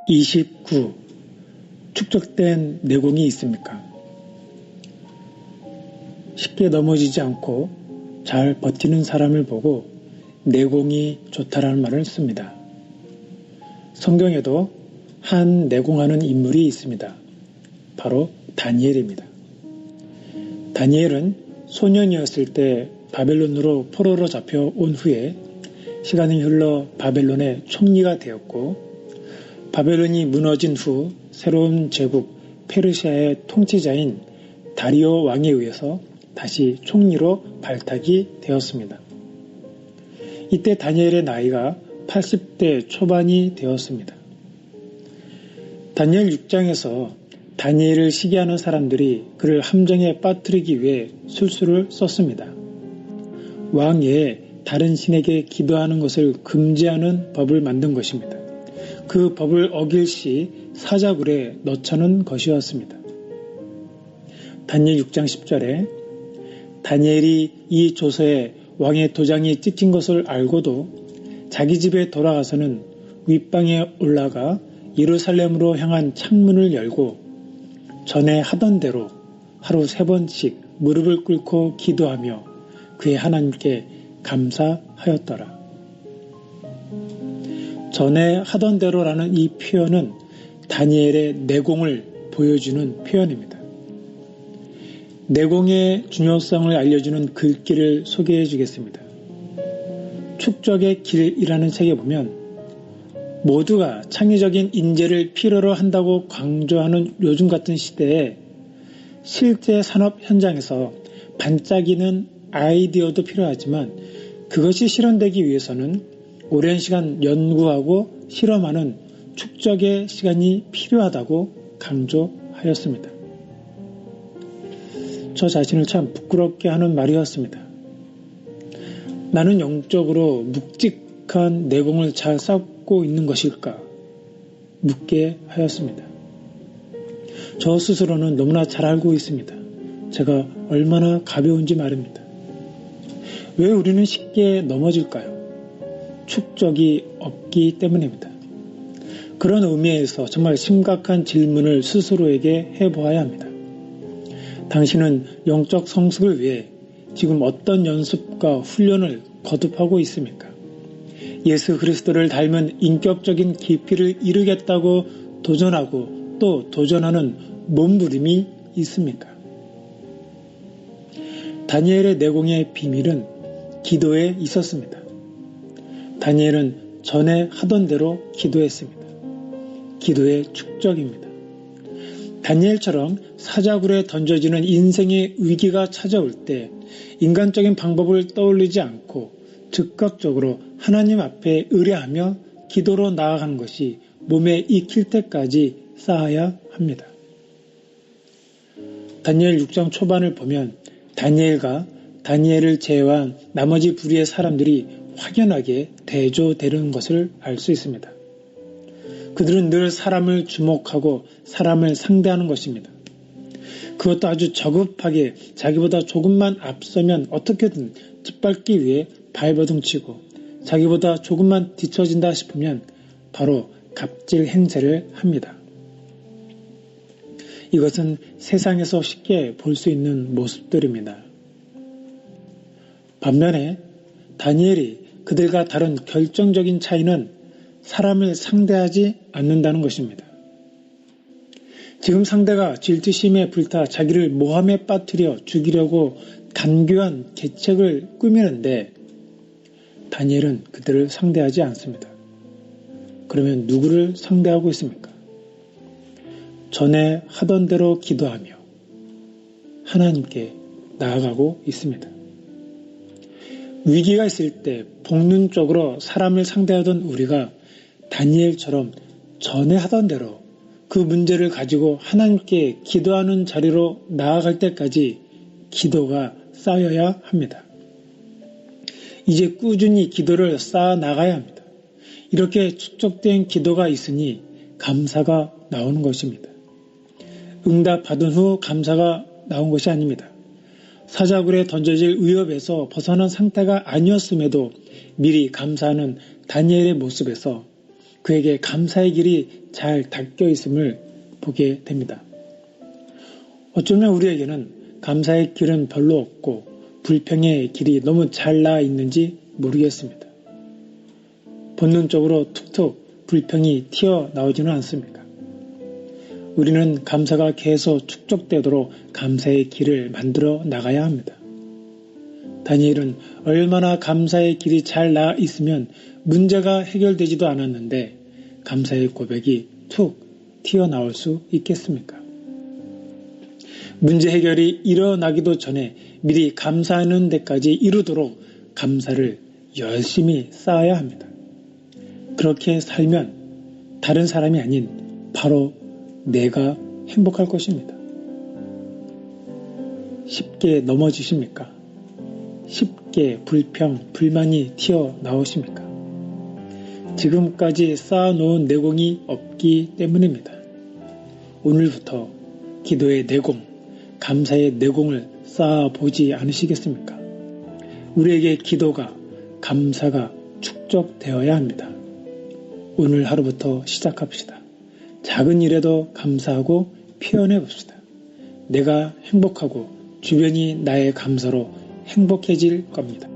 (29) 축적된 내공이 있습니까? 쉽게 넘어지지 않고 잘 버티는 사람을 보고 내공이 좋다라는 말을 씁니다. 성경에도 한 내공하는 인물이 있습니다. 바로 다니엘입니다. 다니엘은 소년이었을 때 바벨론으로 포로로 잡혀온 후에 시간이 흘러 바벨론의 총리가 되었고, 바벨론이 무너진 후 새로운 제국 페르시아의 통치자인 다리오 왕에 의해서 다시 총리로 발탁이 되었습니다. 이때 다니엘의 나이가 80대 초반이 되었습니다. 다니엘 6장에서 다니엘을 시기하는 사람들이 그를 함정에 빠뜨리기 위해 술수를 썼습니다. 왕 외에 다른 신에게 기도하는 것을 금지하는 법을 만든 것입니다. 그 법을 어길 시 사자굴에 넣자는 것이었습니다. 다니엘 6장 10절에 다니엘이 이 조서에 왕의 도장이 찍힌 것을 알고도 자기 집에 돌아가서는 윗방에 올라가 예루살렘으로 향한 창문을 열고 전에 하던 대로 하루 3번씩 무릎을 꿇고 기도하며 그의 하나님께 감사하였더라. 전에 하던 대로라는 이 표현은 다니엘의 내공을 보여주는 표현입니다. 내공의 중요성을 알려주는 글귀를 소개해 주겠습니다. 축적의 길이라는 책에 보면 모두가 창의적인 인재를 필요로 한다고 강조하는 요즘 같은 시대에 실제 산업 현장에서 반짝이는 아이디어도 필요하지만 그것이 실현되기 위해서는 오랜 시간 연구하고 실험하는 축적의 시간이 필요하다고 강조하였습니다. 저 자신을 참 부끄럽게 하는 말이었습니다. 나는 영적으로 묵직한 내공을 잘 쌓고 있는 것일까? 묻게 하였습니다. 저 스스로는 너무나 잘 알고 있습니다. 제가 얼마나 가벼운지 말입니다. 왜 우리는 쉽게 넘어질까요? 축적이 없기 때문입니다. 그런 의미에서 정말 심각한 질문을 스스로에게 해보아야 합니다. 당신은 영적 성숙을 위해 지금 어떤 연습과 훈련을 거듭하고 있습니까? 예수 그리스도를 닮은 인격적인 깊이를 이루겠다고 도전하고 또 도전하는 몸부림이 있습니까? 다니엘의 내공의 비밀은 기도에 있었습니다. 다니엘은 전에 하던 대로 기도했습니다. 기도의 축적입니다. 다니엘처럼 사자굴에 던져지는 인생의 위기가 찾아올 때 인간적인 방법을 떠올리지 않고 즉각적으로 하나님 앞에 의뢰하며 기도로 나아가는 것이 몸에 익힐 때까지 쌓아야 합니다. 다니엘 6장 초반을 보면 다니엘과 다니엘을 제외한 나머지 부류의 사람들이 확연하게 대조되는 것을 알 수 있습니다. 그들은 늘 사람을 주목하고 사람을 상대하는 것입니다. 그것도 아주 저급하게 자기보다 조금만 앞서면 어떻게든 짓밟기 위해 발버둥치고 자기보다 조금만 뒤처진다 싶으면 바로 갑질 행세를 합니다. 이것은 세상에서 쉽게 볼 수 있는 모습들입니다. 반면에 다니엘이 그들과 다른 결정적인 차이는 사람을 상대하지 않는다는 것입니다. 지금 상대가 질투심에 불타 자기를 모함에 빠뜨려 죽이려고 간교한 계책을 꾸미는데 다니엘은 그들을 상대하지 않습니다. 그러면 누구를 상대하고 있습니까? 전에 하던 대로 기도하며 하나님께 나아가고 있습니다. 위기가 있을 때 본능적으로 사람을 상대하던 우리가 다니엘처럼 전에 하던 대로 그 문제를 가지고 하나님께 기도하는 자리로 나아갈 때까지 기도가 쌓여야 합니다. 이제 꾸준히 기도를 쌓아 나가야 합니다. 이렇게 축적된 기도가 있으니 감사가 나오는 것입니다. 응답 받은 후 감사가 나온 것이 아닙니다. 사자굴에 던져질 위협에서 벗어난 상태가 아니었음에도 미리 감사하는 다니엘의 모습에서 그에게 감사의 길이 잘 닦여 있음을 보게 됩니다. 어쩌면 우리에게는 감사의 길은 별로 없고 불평의 길이 너무 잘 나와 있는지 모르겠습니다. 본능적으로 툭툭 불평이 튀어나오지는 않습니까? 우리는 감사가 계속 축적되도록 감사의 길을 만들어 나가야 합니다. 다니엘은 얼마나 감사의 길이 잘 나와 있으면 문제가 해결되지도 않았는데 감사의 고백이 툭 튀어나올 수 있겠습니까? 문제 해결이 일어나기도 전에 미리 감사하는 데까지 이루도록 감사를 열심히 쌓아야 합니다. 그렇게 살면 다른 사람이 아닌 바로 내가 행복할 것입니다. 쉽게 넘어지십니까? 쉽게 불평, 불만이 튀어나오십니까? 지금까지 쌓아놓은 내공이 없기 때문입니다. 오늘부터 기도의 내공, 감사의 내공을 쌓아보지 않으시겠습니까? 우리에게 기도가, 감사가 축적되어야 합니다. 오늘 하루부터 시작합시다. 작은 일에도 감사하고 표현해 봅시다. 내가 행복하고 주변이 나의 감사로 행복해질 겁니다.